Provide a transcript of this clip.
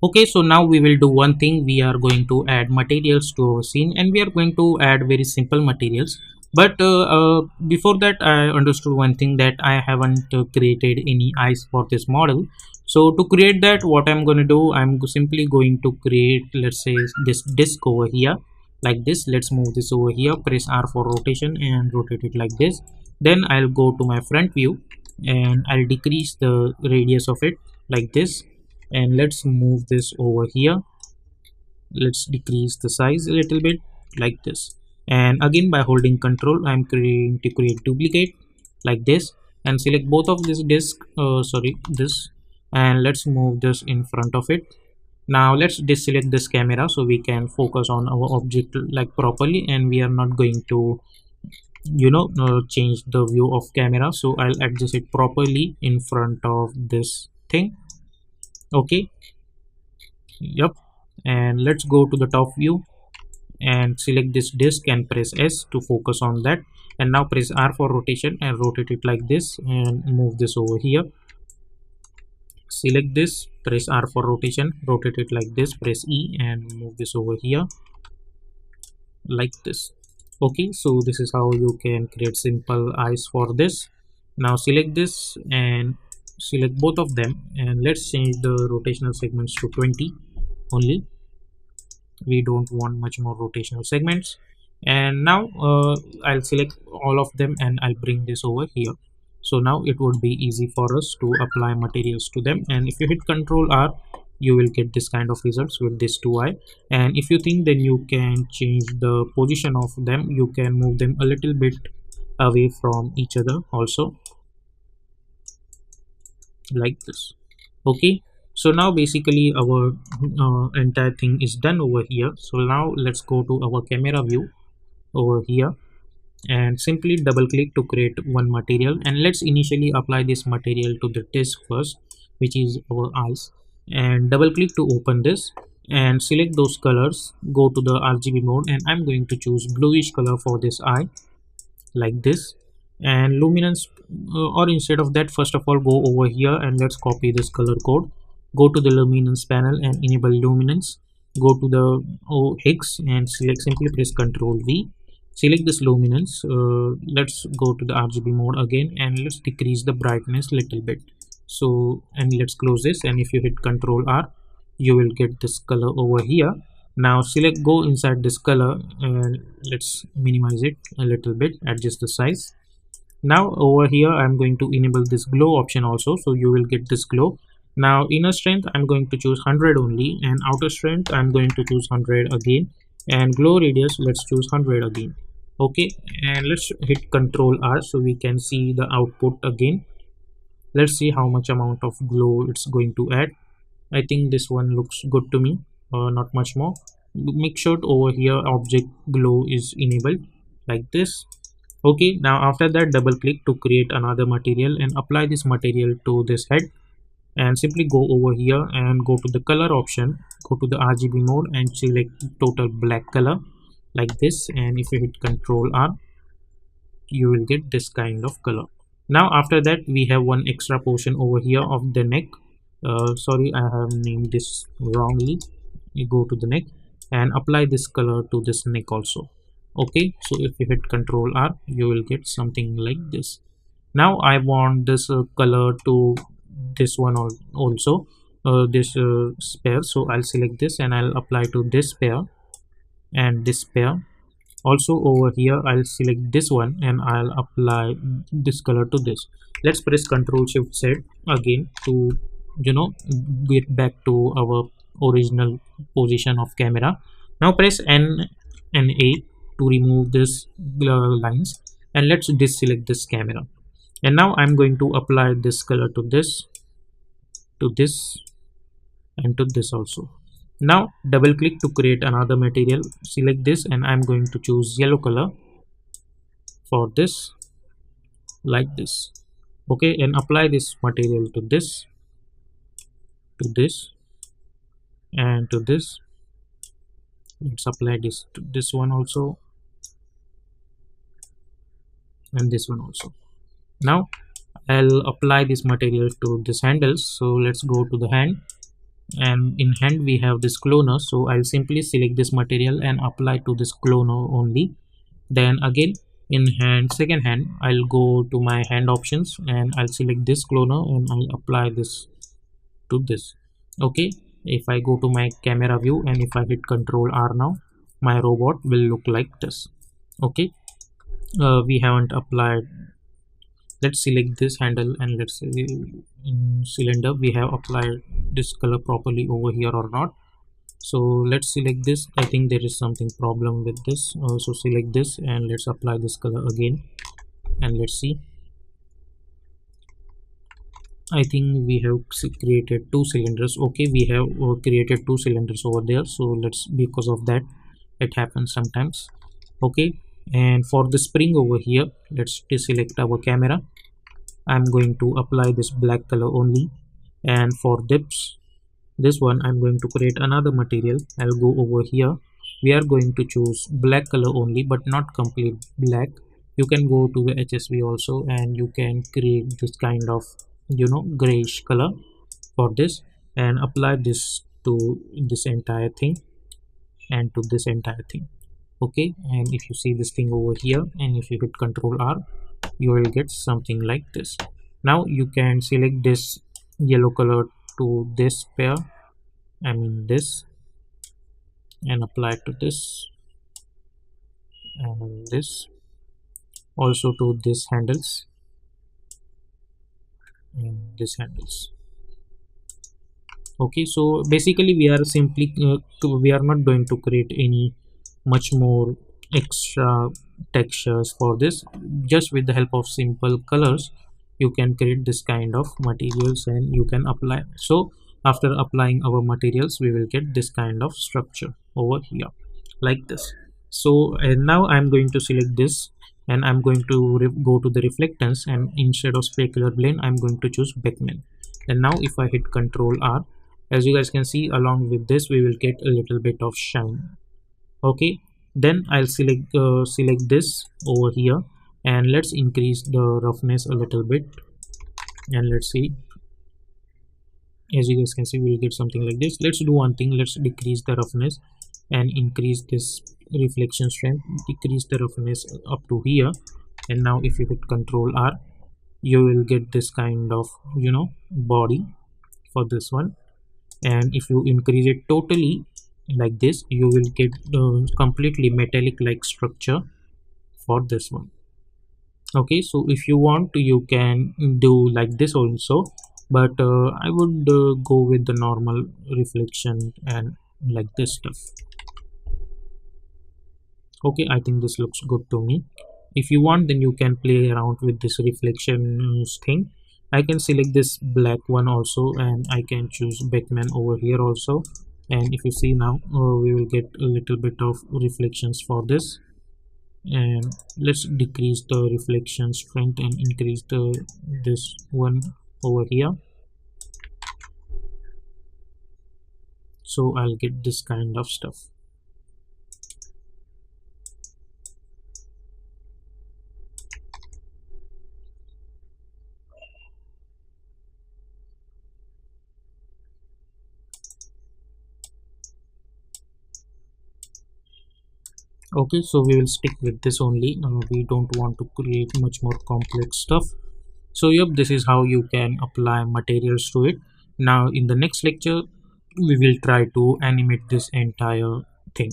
Okay, so now we will do one thing. We are going to add materials to our scene, and we are going to add very simple materials. But before that, I understood one thing, that I haven't created any eyes for this model. So to create that, what I'm going to do, simply going to create, let's say, this disc over here like this. Let's move this over here, press R for rotation and rotate it like this. Then I'll go to my front view and I'll decrease the radius of it like this, and let's move this over here. Let's decrease the size a little bit like this, and again by holding control I'm going to create duplicate like this, and select both of this disk, sorry, this, and let's move this in front of it. Now let's deselect this camera so we can focus on our object like properly, and we are not going to change the view of camera. So I'll adjust it properly in front of this thing. Okay, yep. And let's go to the top view and select this disk and press S to focus on that, and now press R for rotation and rotate it like this and move this over here. Select this, press R for rotation, rotate it like this, press E and move this over here like this. Okay, so this is how you can create simple eyes for this. Now select this and select both of them, and let's change the rotational segments to 20 only. We don't want much more rotational segments. And now I'll select all of them and I'll bring this over here. So now it would be easy for us to apply materials to them, and if you hit Ctrl R, you will get this kind of results with this 2i. And if you think, then you can change the position of them. You can move them a little bit away from each other also like this. Okay, so now basically our entire thing is done over here. So now let's go to our camera view over here and simply double click to create one material, and let's initially apply this material to the disk first, which is our eyes, and double click to open this and select those colors. Go to the RGB mode and I'm going to choose bluish color for this eye like this. And luminance, or instead of that, first of all go over here and let's copy this color code. Go to the luminance panel and enable luminance. Go to the Higgs and select, simply press Ctrl V, select this luminance. Let's go to the RGB mode again and let's decrease the brightness little bit. So, and let's close this, and if you hit Ctrl R, you will get this color over here. Now select, go inside this color and let's minimize it a little bit, adjust the size. Now over here I'm going to enable this glow option also, so you will get this glow. Now inner strength I'm going to choose 100 only, and outer strength I'm going to choose 100 again, and glow radius let's choose 100 again. Okay, and let's hit Ctrl R so we can see the output again. Let's see how much amount of glow it's going to add. I think this one looks good to me, not much more. Make sure over here object glow is enabled like this. Okay, now after that double click to create another material and apply this material to this head, and simply go over here and go to the color option, go to the RGB mode and select total black color like this, and if you hit Ctrl R, you will get this kind of color. Now after that we have one extra portion over here of the neck. Sorry, I have named this wrongly. You go to the neck and apply this color to this neck also. Okay, so if you hit Ctrl R, you will get something like this. Now I want this color to this one also, this pair. So I'll select this and I'll apply to this pair and this pair. Also over here I'll select this one and I'll apply this color to this. Let's press Ctrl Shift Z again to get back to our original position of camera. Now press N and A to remove this lines, and let's deselect this camera. And now I'm going to apply this color to this, and to this also. Now double click to create another material. Select this and I'm going to choose yellow color for this like this. Okay, and apply this material to this, and to this. Let's apply this to this one also, and this one also. Now I'll apply this material to this handles. So let's go to the hand and in hand we have this cloner, so I'll simply select this material and apply to this cloner only. Then again in hand, second hand, I'll go to my hand options and I'll select this cloner and I'll apply this to this. Okay, if I go to my camera view and if I hit Control R now, my robot will look like this. Okay, we haven't applied. Let's select this handle and let's say in cylinder we have applied this color properly over here or not. So let's select this. I think there is something problem with this, so select this and let's apply this color again and let's see. I think we have created two cylinders. Okay, we have created two cylinders over there, so let's, because of that it happens sometimes. Okay, and for the spring over here, let's deselect our camera. I'm going to apply this black color only, and for dips, this one I'm going to create another material. I'll go over here. We are going to choose black color only, but not complete black. You can go to the HSV also and you can create this kind of, you know, grayish color for this and apply this to this entire thing and to this entire thing. Okay, and if you see this thing over here and if you hit Control R, you will get something like this. Now you can select this yellow color to this pair, I mean this, and apply to this and this, also to this handles and this handles. Okay, so basically we are simply we are not going to create any much more extra textures for this. Just with the help of simple colors you can create this kind of materials and you can apply. So after applying our materials we will get this kind of structure over here like this. So and now I'm going to select this and I'm going to go to the reflectance, and instead of specular blend I'm going to choose Beckman. And now if I hit Control R, as you guys can see, along with this we will get a little bit of shine. Okay, then I'll select this over here and let's increase the roughness a little bit and let's see. As you guys can see, we'll get something like this. Let's do one thing, let's decrease the roughness and increase this reflection strength, decrease the roughness up to here. And now if you hit Control R, you will get this kind of, you know, body for this one. And if you increase it totally like this, you will get completely metallic like structure for this one. Okay, so if you want to, you can do like this also, but I would go with the normal reflection and like this stuff. Okay, I think this looks good to me. If you want, then you can play around with this reflection thing. I can select this black one also and I can choose Beckman over here also. And if you see now, we will get a little bit of reflections for this. And let's decrease the reflection strength and increase this one over here. So I'll get this kind of stuff. Okay, so we will stick with this only. We don't want to create much more complex stuff. So yep, this is how you can apply materials to it. Now in the next lecture we will try to animate this entire thing.